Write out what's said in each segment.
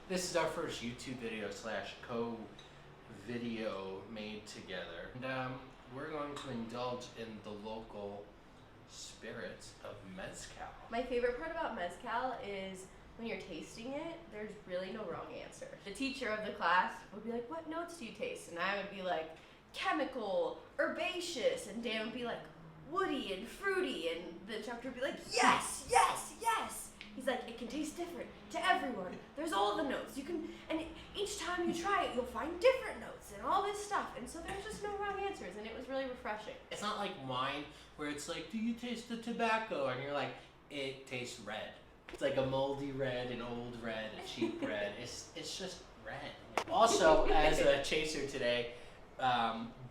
This is our first YouTube video / co-video made together. And we're going to indulge in the local spirits of mezcal. My favorite part about mezcal is when you're tasting it, there's really no wrong answer. The teacher of the class would be like, "What notes do you taste?" And I would be like, "Chemical, herbaceous," and Dan would be like, "Woody and fruity," and the instructor would be like, "Yes, yes, yes." He's like, "It can taste different to everyone. There's all the notes. You can, and each time you try it, you'll find different notes and all this stuff." And so there's just no wrong answers, and it was really refreshing. It's not like wine where it's like, "Do you taste the tobacco?" And you're like, "It tastes red." It's like a moldy red, an old red, a cheap red. It's just red. Also, as a chaser today,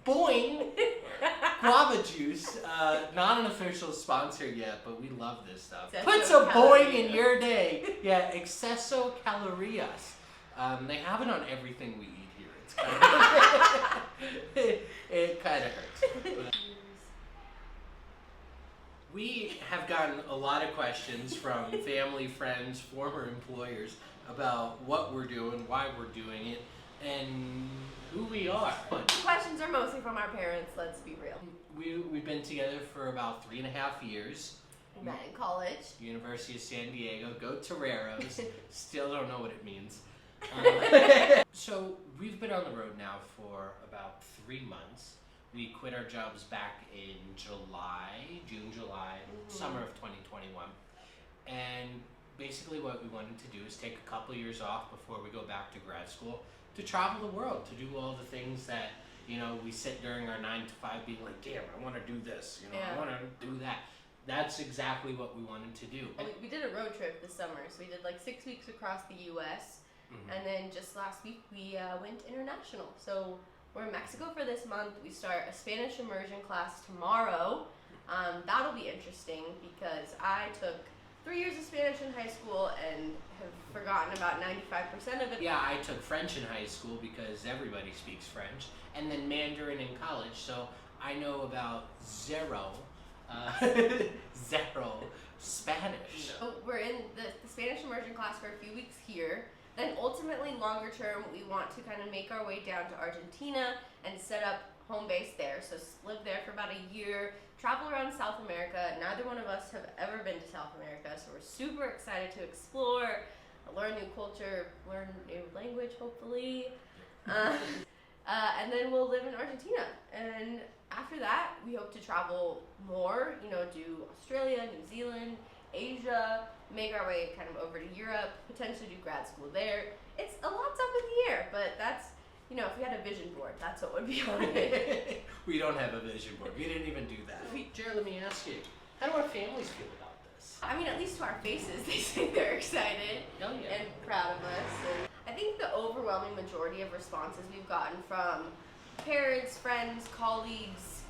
Boing guava juice, not an official sponsor yet, but we love this stuff. Puts a boing in your day. Yeah, exceso calorias. They have it on everything we eat here. It's kind of it kind of hurts. We have gotten a lot of questions from family, friends, former employers about what we're doing, why we're doing it, and who we are. The questions are mostly from our parents, let's be real. We've been together for about 3.5 years. We met in college. University of San Diego, go Toreros. Still don't know what it means. So we've been on the road now for about 3 months. We quit our jobs back in June, July, summer of 2021. And basically what we wanted to do is take a couple years off before we go back to grad school to travel the world, to do all the things that, we sit during our 9 to 5 being like, "Damn, I want to do this, I want to do that." That's exactly what we wanted to do. Well, we did a road trip this summer, so we did like 6 weeks across the U.S. And then just last week we went international. So we're in Mexico for this month. We start a Spanish immersion class tomorrow. That'll be interesting because I took 3 years of Spanish in high school and have forgotten about 95% of it. Yeah, I took French in high school because everybody speaks French, and then Mandarin in college, so I know about zero Spanish. So we're in the Spanish immersion class for a few weeks here. Then ultimately, longer term, we want to kind of make our way down to Argentina and set up home base there. So live there for about a year, travel around South America. Neither one of us have ever been to South America, so we're super excited to explore, learn new culture, learn new language, hopefully. And then we'll live in Argentina. And after that, we hope to travel more, do Australia, New Zealand, Asia, make our way kind of over to Europe, potentially do grad school there. It's a lot's up in the air, but that's, if we had a vision board, that's what would be on it. We don't have a vision board. We didn't even do that. Jared, let me ask you, how do our families feel about this? I mean, at least to our faces, they say they're excited and proud of us. And I think the overwhelming majority of responses we've gotten from parents, friends, colleagues,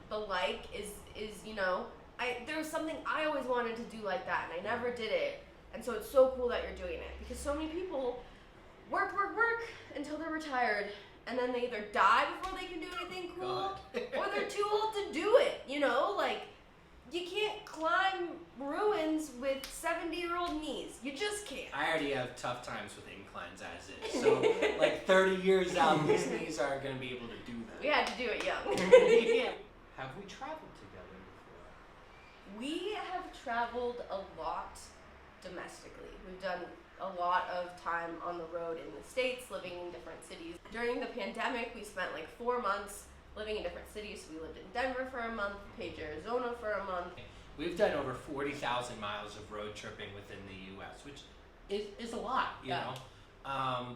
the like is there was something I always wanted to do like that, and I never did it. And so it's so cool that you're doing it, because so many people work until they're retired, and then they either die before they can do anything cool, or they're too old to do it, Like, you can't climb ruins with 70-year-old knees. You just can't. I already have tough times with inclines as is, so like 30 years out, these knees aren't going to be able to do that. We had to do it young. Yeah. Have we traveled together before? We have traveled a lot domestically. We've done a lot of time on the road in the States, living in different cities. During the pandemic, we spent like 4 months living in different cities. We lived in Denver for a month, Page, Arizona for a month. We've done over 40,000 miles of road tripping within the U.S., which is a lot, you know.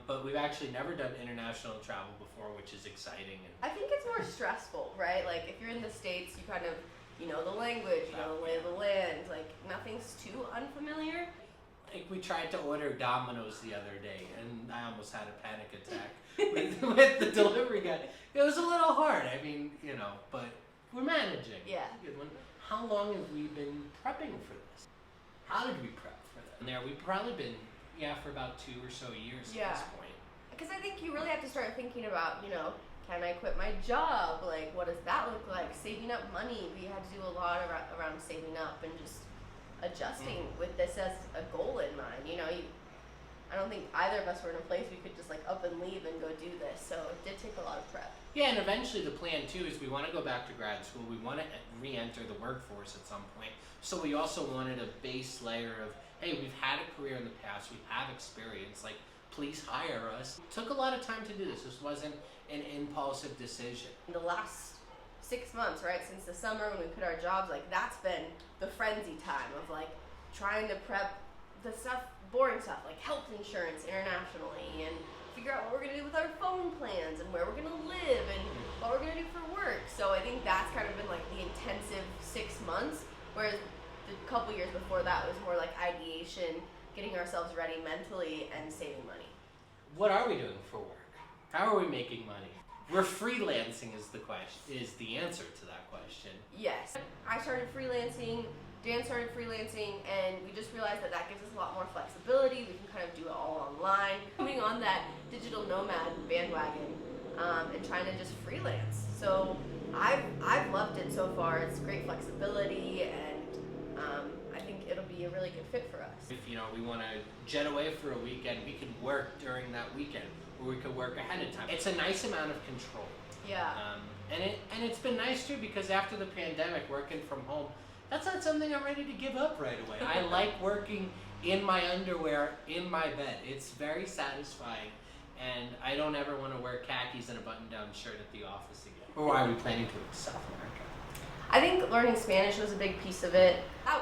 But we've actually never done international travel before, which is exciting. And I think it's more stressful, right? Like, if you're in the States, you kind of, the language, the lay of the land, like, nothing's too unfamiliar. Like, we tried to order Domino's the other day, and I almost had a panic attack with the delivery guy. It was a little hard, but we're managing. Yeah. It's a good one. How long have we been prepping for this? How did we prep for that? And we've probably been, for about 2 or so years at this point. Because I think you really have to start thinking about, can I quit my job? Like, what does that look like? Saving up money. We had to do a lot around saving up and just adjusting with this as a goal in mind. I don't think either of us were in a place we could just like up and leave and go do this. So it did take a lot of prep. Yeah, and eventually the plan too is we want to go back to grad school. We want to re-enter the workforce at some point. So we also wanted a base layer of, hey, we've had a career in the past, we have experience, like please hire us. It took a lot of time to do this. This wasn't an impulsive decision. In the last 6 months, right, since the summer when we quit our jobs, like that's been the frenzy time of like trying to prep the stuff, boring stuff like health insurance internationally, and figure out what we're gonna do with our phone plans and where we're gonna live and what we're gonna do for work. So I think that's kind of been like the intensive 6 months, whereas the couple years before that was more like ideation, getting ourselves ready mentally and saving money. What are we doing for work? How are we making money? We're freelancing is the answer to that question. Yes. I started freelancing, Dan started freelancing, and we just realized that that gives us a lot more flexibility. We can kind of do it all online. Moving on that digital nomad bandwagon and trying to just freelance. So I've loved it so far. It's great flexibility, and I think it'll be a really good fit for us. If we want to jet away for a weekend, we can work during that weekend, or we could work ahead of time. It's a nice amount of control. Yeah. And it's been nice too, because after the pandemic, working from home, that's not something I'm ready to give up right away. I like working in my underwear in my bed. It's very satisfying, and I don't ever want to wear khakis and a button-down shirt at the office again. Or are we planning to in South America? I think learning Spanish was a big piece of it.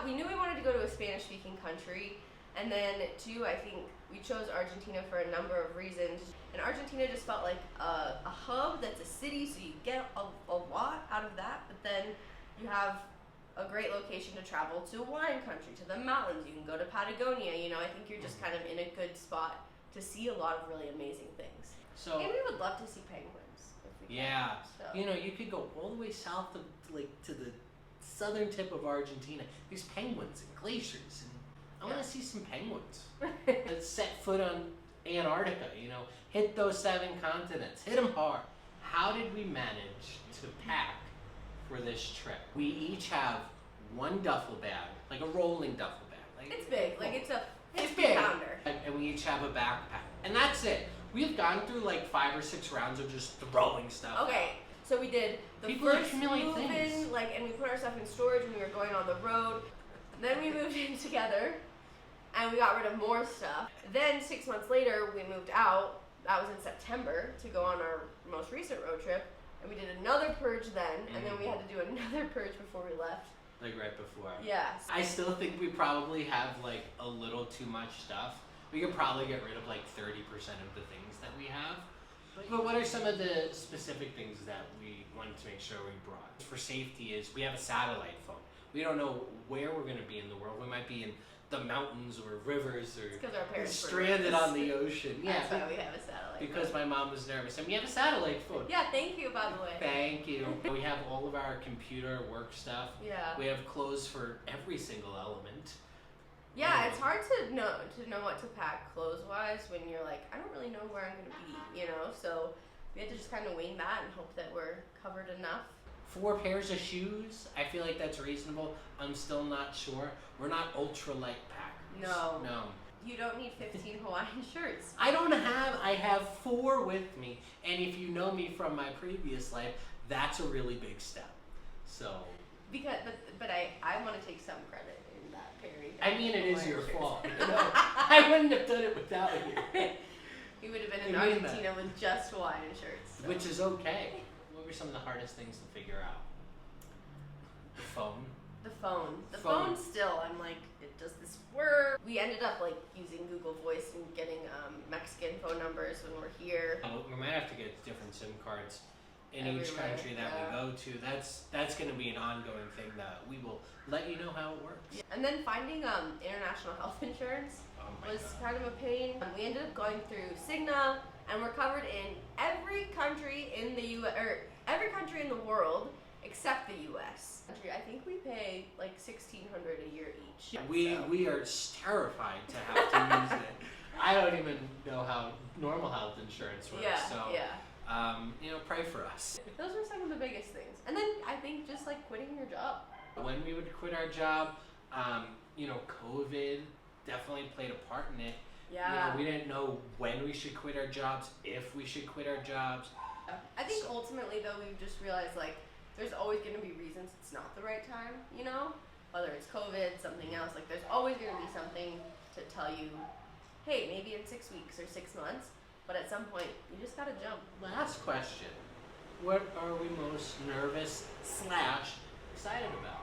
We knew we wanted to go to a Spanish-speaking country, and then two, I think we chose Argentina for a number of reasons. And Argentina just felt like a hub that's a city, so you get a lot out of that, but then you have a great location to travel to a wine country, to the mountains. You can go to Patagonia. I think you're just kind of in a good spot to see a lot of really amazing things. So, and we would love to see penguins if we yeah, can, so. You could go all the way south of to the southern tip of Argentina. There's penguins and glaciers, and I want to see some penguins. Let's set foot on Antarctica. Hit those 7 continents, hit them hard. How did we manage to pack for this trip? We each have one duffel bag, like a rolling duffel bag. It's big, like it's a It's 50 big. pounder. And we each have a backpack. And that's it. We've gone through like 5 or 6 rounds of just throwing stuff Okay, out. so we did the People first accumulate move things. in, and we put our stuff in storage when we were going on the road. Then we moved in together, and we got rid of more stuff. Then 6 months later, we moved out. That was in September to go on our most recent road trip. And we did another purge then, and then we had to do another purge before we left. Like right before. Yeah. I still think we probably have like a little too much stuff. We could probably get rid of like 30% of the things that we have. But what are some of the specific things that we wanted to make sure we brought? For safety is we have a satellite phone. We don't know where we're going to be in the world. We might be in the mountains or rivers, or Because our parents stranded on the ocean. Yeah, that's why we have a satellite because phone. my mom was nervous. And we have a satellite phone. Yeah, thank you, by the way. Thank you. We have all of our computer work stuff. Yeah. We have clothes for every single element. Yeah, it's hard to know what to pack clothes-wise when you're like, I don't really know where I'm going to be, So we had to just kind of wing that and hope that we're covered enough. 4 pairs of shoes, I feel like that's reasonable. I'm still not sure. We're not ultra light packers. No. You don't need 15 Hawaiian shirts. I have 4 with me. And if you know me from my previous life, that's a really big step. So. But I want to take some credit in that pairing. I mean, it is your fault. I wouldn't have done it without you. You would have been in Argentina with just Hawaiian shirts. So. Which is okay. What were some of the hardest things to figure out? The phone. The phone still, I'm like, does this work? We ended up like using Google Voice and getting Mexican phone numbers when we're here. We might have to get different SIM cards in each Everywhere, country that we go to. That's going to be an ongoing thing that we will let you know how it works. Yeah. And then finding international health insurance was kind of a pain. We ended up going through Cigna, and we're covered in every country in the every country in the world except the U.S. I think we pay like $1,600 a year each. We are terrified to have to use it. I don't even know how normal health insurance works. Pray for us. Those were some of the biggest things. And then I think just like quitting your job. When we would quit our job, COVID definitely played a part in it. Yeah. We didn't know when we should quit our jobs, if we should quit our jobs. I think ultimately though we've just realized like there's always going to be reasons it's not the right time, whether it's COVID, something else, like there's always going to be something to tell you, hey, maybe in 6 weeks or 6 months, but at some point you just got to jump. Last question. What are we most nervous / excited about?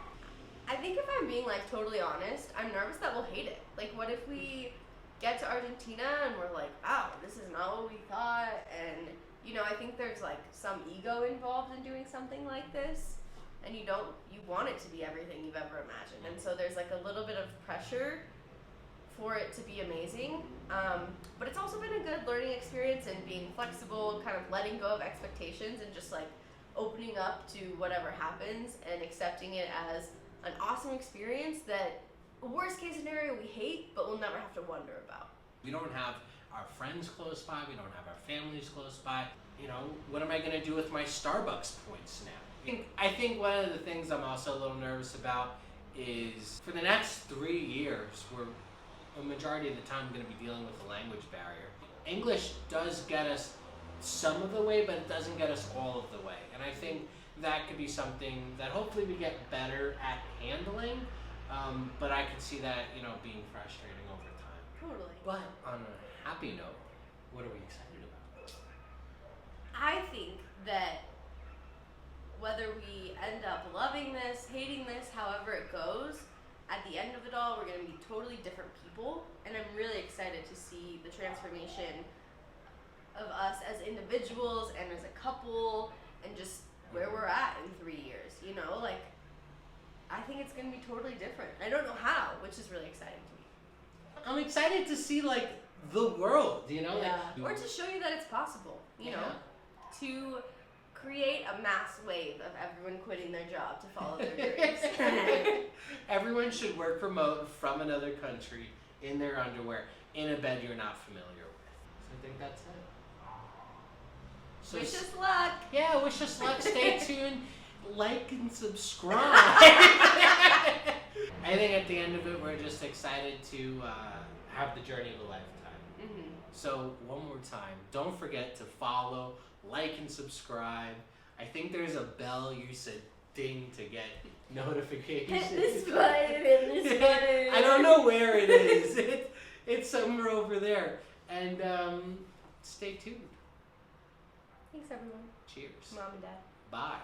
I think if I'm being like totally honest, I'm nervous that we'll hate it. Like what if we get to Argentina and we're like, wow, this is not what we thought, and I think there's like some ego involved in doing something like this, and you want it to be everything you've ever imagined, and so there's like a little bit of pressure for it to be amazing, but it's also been a good learning experience and being flexible, kind of letting go of expectations and just like opening up to whatever happens and accepting it as an awesome experience that worst case scenario we hate but we'll never have to wonder about. We don't have our friends close by, we don't have our families close by. What am I going to do with my Starbucks points now? I think one of the things I'm also a little nervous about is for the next 3 years, we're a majority of the time going to be dealing with a language barrier. English does get us some of the way, but it doesn't get us all of the way. And I think that could be something that hopefully we get better at handling, but I could see that, being frustrating over time. Totally. But on a happy note, what are we excited about? I think that whether we end up loving this, hating this, however it goes, at the end of it all, we're going to be totally different people, and I'm really excited to see the transformation of us as individuals and as a couple, and just where we're at in 3 years. I think it's going to be totally different. I don't know how, which is really exciting to me. I'm excited to see the world, Yeah. Or to show you that it's possible, to create a mass wave of everyone quitting their job to follow their dreams. Everyone should work remote from another country in their underwear in a bed you're not familiar with. So I think that's it. So wish us luck. Yeah, wish us luck. Stay tuned. Like and subscribe. I think at the end of it, we're just excited to have the journey of a lifetime. Mm-hmm. So one more time, don't forget to follow, like, and subscribe. I think there's a bell you said ding to get notifications. Hit this button and this button. I don't know where it is. It's somewhere over there. And stay tuned. Thanks, everyone. Cheers. Mom and Dad. Bye.